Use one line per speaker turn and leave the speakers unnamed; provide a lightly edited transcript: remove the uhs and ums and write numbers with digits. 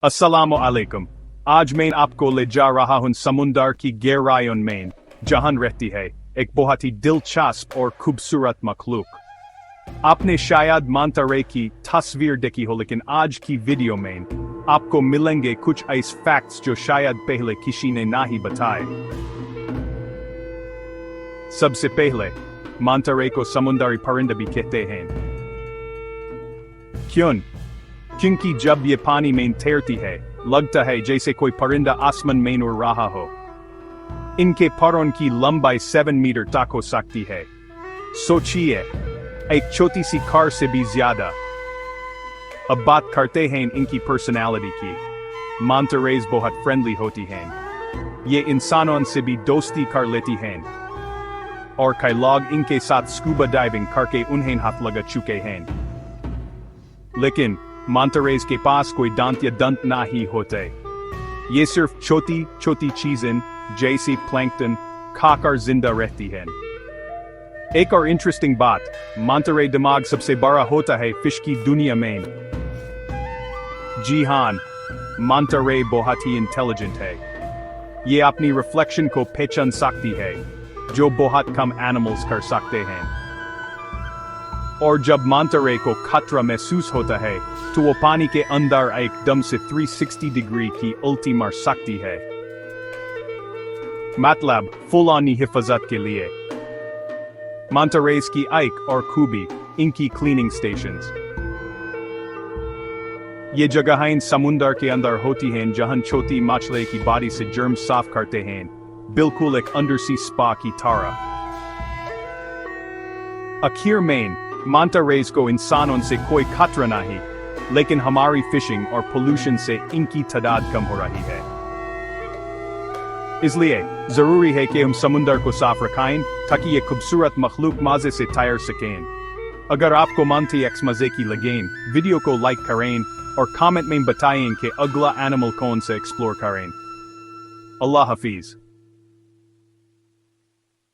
अस्सलामु अलैकुम। आज मैं आपको ले जा रहा हूँ समुंदर की गहराइयों में, जहाँ रहती है एक बहुत ही दिलचस्प और खूबसूरत मखलूक। आपने शायद मांटा रे की तस्वीर देखी हो, लेकिन आज की वीडियो में आपको मिलेंगे कुछ ऐसे फैक्ट्स जो शायद पहले किसी ने ना ही बताए। सबसे पहले, मांटा रे को समुंदरी परिंदा भी कहते हैं। क्यों? क्योंकि जब ये पानी में तैरती है, लगता है जैसे कोई परिंदा आसमान में उड़ रहा हो। इनके पैरों की लंबाई 7 मीटर तक हो सकती है। सोचिए, एक छोटी सी कार से भी ज्यादा। अब बात करते हैं इनकी पर्सनालिटी की। मांटा रेज बहुत फ्रेंडली होती हैं। ये इंसानों से भी दोस्ती कर लेती हैं, और कई लोग इनके साथ स्कूबा डाइविंग करके उन्हें हाथ लगा चुके हैं। लेकिन मांटा रेज के पास कोई दांत या दंत ना ही होते। ये सिर्फ छोटी छोटी चीजें जैसे प्लैंकटन खाकर जिंदा रहती हैं। एक और इंटरेस्टिंग बात, मांटा रे दिमाग सबसे बड़ा होता है फिश की दुनिया में। जी हाँ, मांटा रे बहुत ही इंटेलिजेंट है। ये अपनी रिफ्लेक्शन को पहचान सकती है, जो बहुत कम एनिमल्स कर सकते हैं। और जब मांटा रे को खतरा महसूस होता है, तो वो पानी के अंदर एकदम से 360 डिग्री की उल्टी मार सकती है, मतलब फुल ऑन हिफाजत के लिए। मांटा रेज की एक और खूबी इनकी क्लीनिंग स्टेशंस। ये जगहें समुंदर के अंदर होती हैं जहां छोटी मछली की बॉडी से जर्म साफ करते हैं, बिल्कुल एक अंडरसी स्पा की तरह। आखिर में मांटा रेज को इंसानों से कोई खतरा नहीं, लेकिन हमारी फिशिंग और पोल्यूशन से इनकी तादाद कम हो रही है। इसलिए जरूरी है कि हम समुंदर को साफ रखें, ताकि ये खूबसूरत मखलूक मजे से तैर सकें। अगर आपको मांटा एक्स मजे की लगें, वीडियो को लाइक करें और कमेंट में बताएं कि अगला एनिमल कौन सा एक्सप्लोर करें। अल्लाह हाफिज।